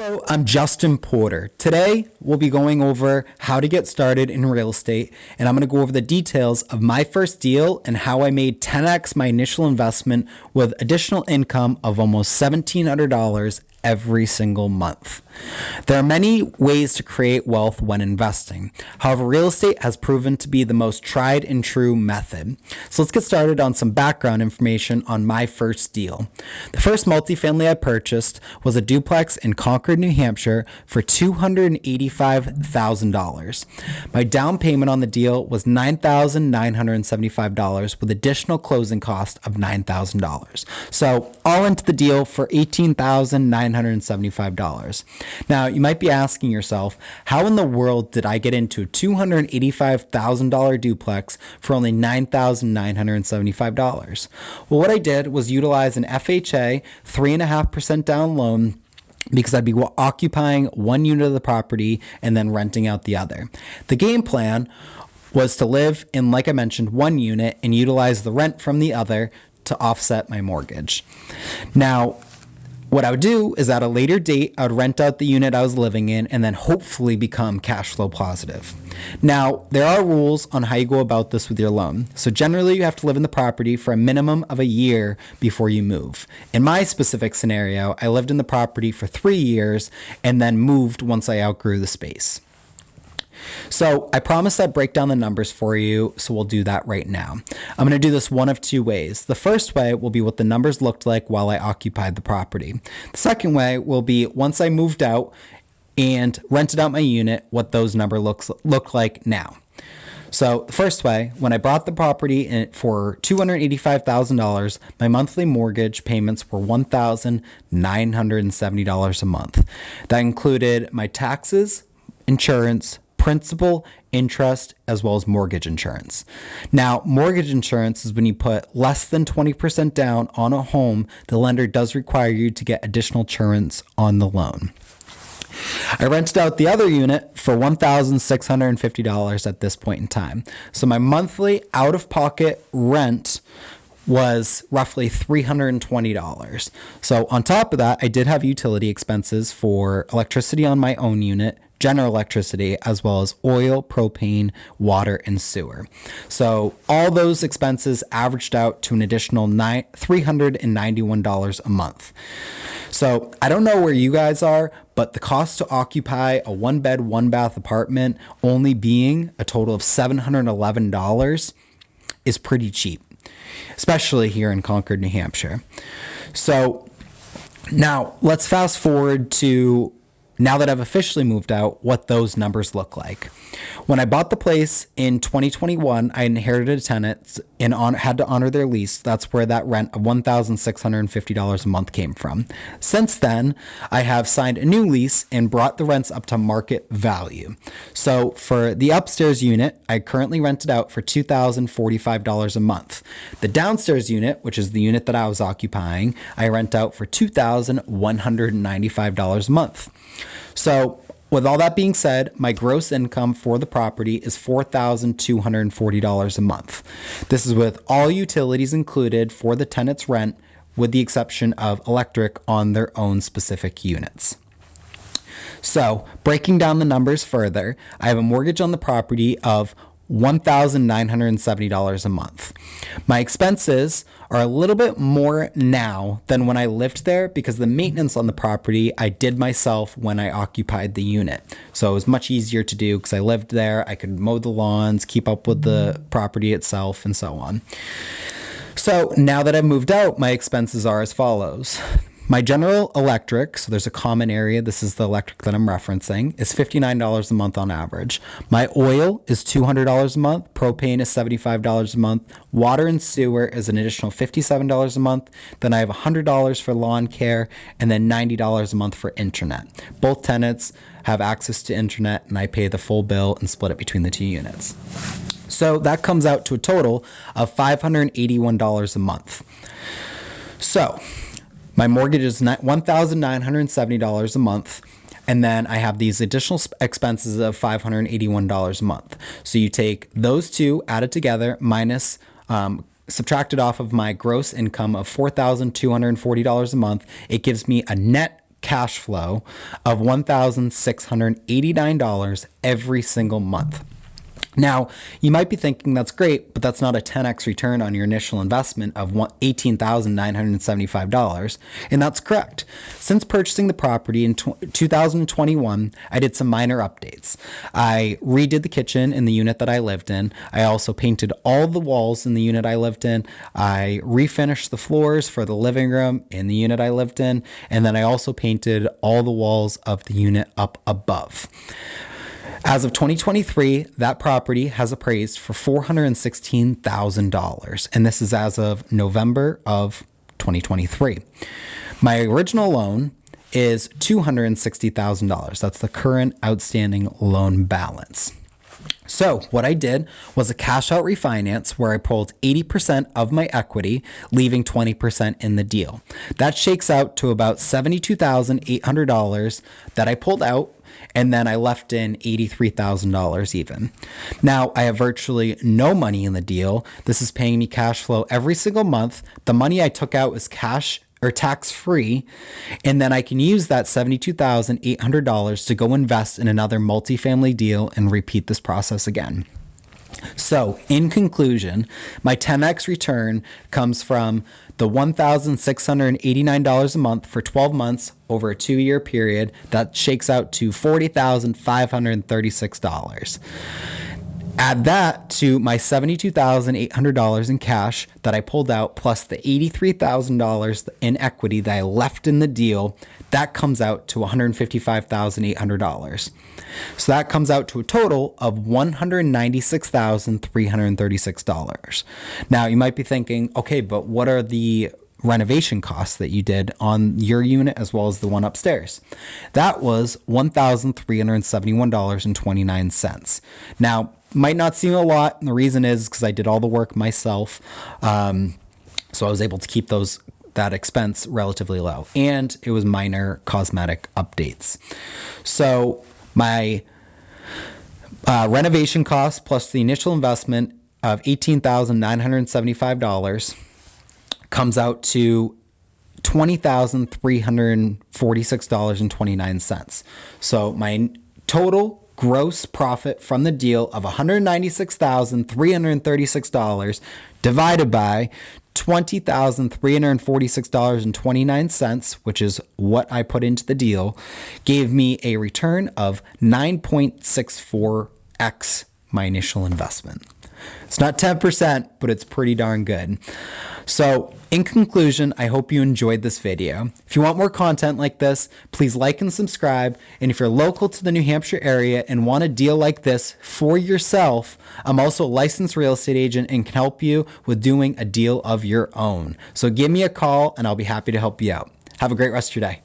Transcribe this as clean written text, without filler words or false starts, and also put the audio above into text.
Hello, I'm Justin Porter. Today, we'll be going over how to get started in real estate, and I'm going to go over the details of my first deal and how I made 10x my initial investment with additional income of almost $1,700 every single month. There are many ways to create wealth when investing. However, real estate has proven to be the most tried and true method. So let's get started on some background information on my first deal. The first multifamily I purchased was a duplex in Concord, New Hampshire for $285,000. My down payment on the deal was $9,975 with additional closing cost of $9,000. So all into the deal for $18,975. Now, you might be asking yourself, how in the world did I get into a $285,000 duplex for only $9,975? Well, what I did was utilize an FHA 3.5% down loan because I'd be occupying one unit of the property and then renting out the other. The game plan was to live in, like I mentioned, one unit and utilize the rent from the other to offset my mortgage. Now, what I would do is at a later date, I would rent out the unit I was living in and then hopefully become cash flow positive. Now, there are rules on how you go about this with your loan. So generally, you have to live in the property for a minimum of a year before you move. In my specific scenario, I lived in the property for 3 years and then moved once I outgrew the space. So I promised I'd break down the numbers for you, so we'll do that right now. I'm going to do this one of two ways. The first way will be what the numbers looked like while I occupied the property. The second way will be once I moved out and rented out my unit, what those numbers look like now. So the first way, when I bought the property for $285,000, my monthly mortgage payments were $1,970 a month. That included my taxes, insurance, principal, interest, as well as mortgage insurance. Now, mortgage insurance is when you put less than 20% down on a home, the lender does require you to get additional insurance on the loan. I rented out the other unit for $1,650 at this point in time. So my monthly out-of-pocket rent was roughly $320. So on top of that, I did have utility expenses for electricity on my own unit, general electricity, as well as oil, propane, water, and sewer. So all those expenses averaged out to an additional $391 a month. So I don't know where you guys are, but the cost to occupy a one-bed, one-bath apartment only being a total of $711 is pretty cheap, especially here in Concord, New Hampshire. So now let's fast forward to now that I've officially moved out, what those numbers look like. When I bought the place in 2021, I inherited a tenant and had to honor their lease. That's where that rent of $1,650 a month came from. Since then, I have signed a new lease and brought the rents up to market value. So for the upstairs unit, I currently rent it out for $2,045 a month. The downstairs unit, which is the unit that I was occupying, I rent out for $2,195 a month. So with all that being said, my gross income for the property is $4,240 a month. This is with all utilities included for the tenant's rent, with the exception of electric on their own specific units. So breaking down the numbers further, I have a mortgage on the property of $1,970 a month. My expenses are a little bit more now than when I lived there because the maintenance on the property I did myself when I occupied the unit. So it was much easier to do because I lived there. I could mow the lawns, keep up with the property itself, and so on. So now that I've moved out, my expenses are as follows. My general electric, so there's a common area, this is the electric that I'm referencing, is $59 a month on average. My oil is $200 a month. Propane is $75 a month. Water and sewer is an additional $57 a month. Then I have $100 for lawn care and then $90 a month for internet. Both tenants have access to internet and I pay the full bill and split it between the two units. So that comes out to a total of $581 a month. So my mortgage is $1,970 a month, and then I have these additional expenses of $581 a month. So you take those two, added together, minus subtracted off of my gross income of $4,240 a month. It gives me a net cash flow of $1,689 every single month. Now, you might be thinking that's great, but that's not a 10x return on your initial investment of $18,975. And that's correct. Since purchasing the property in 2021, I did some minor updates. I redid the kitchen in the unit that I lived in. I also painted all the walls in the unit I lived in. I refinished the floors for the living room in the unit I lived in. And then I also painted all the walls of the unit up above. As of 2023, that property has appraised for $416,000, and this is as of November of 2023. My original loan is $260,000. That's the current outstanding loan balance. So what I did was a cash out refinance where I pulled 80% of my equity, leaving 20% in the deal. That shakes out to about $72,800 that I pulled out, and then I left in $83,000 even. Now I have virtually no money in the deal. This is paying me cash flow every single month. The money I took out is cash or tax free, and then I can use that $72,800 to go invest in another multifamily deal and repeat this process again. So, in conclusion, my 10x return comes from the $1,689 a month for 12 months over a 2-year period. That shakes out to $40,536. Add that to my $72,800 in cash that I pulled out, plus the $83,000 in equity that I left in the deal. That comes out to $155,800. So that comes out to a total of $196,336. Now you might be thinking, okay, but what are the renovation costs that you did on your unit as well as the one upstairs? That was $1,371.29. Now, might not seem a lot, and the reason is because I did all the work myself, so I was able to keep that expense relatively low, and it was minor cosmetic updates. So my renovation costs plus the initial investment of $18,975 comes out to $20,346.29. So my total gross profit from the deal of $196,336 divided by $20,346.29, which is what I put into the deal, gave me a return of 9.64x my initial investment. It's not 10%, but it's pretty darn good. So in conclusion, I hope you enjoyed this video. If you want more content like this, please like and subscribe. And if you're local to the New Hampshire area and want a deal like this for yourself, I'm also a licensed real estate agent and can help you with doing a deal of your own. So give me a call and I'll be happy to help you out. Have a great rest of your day.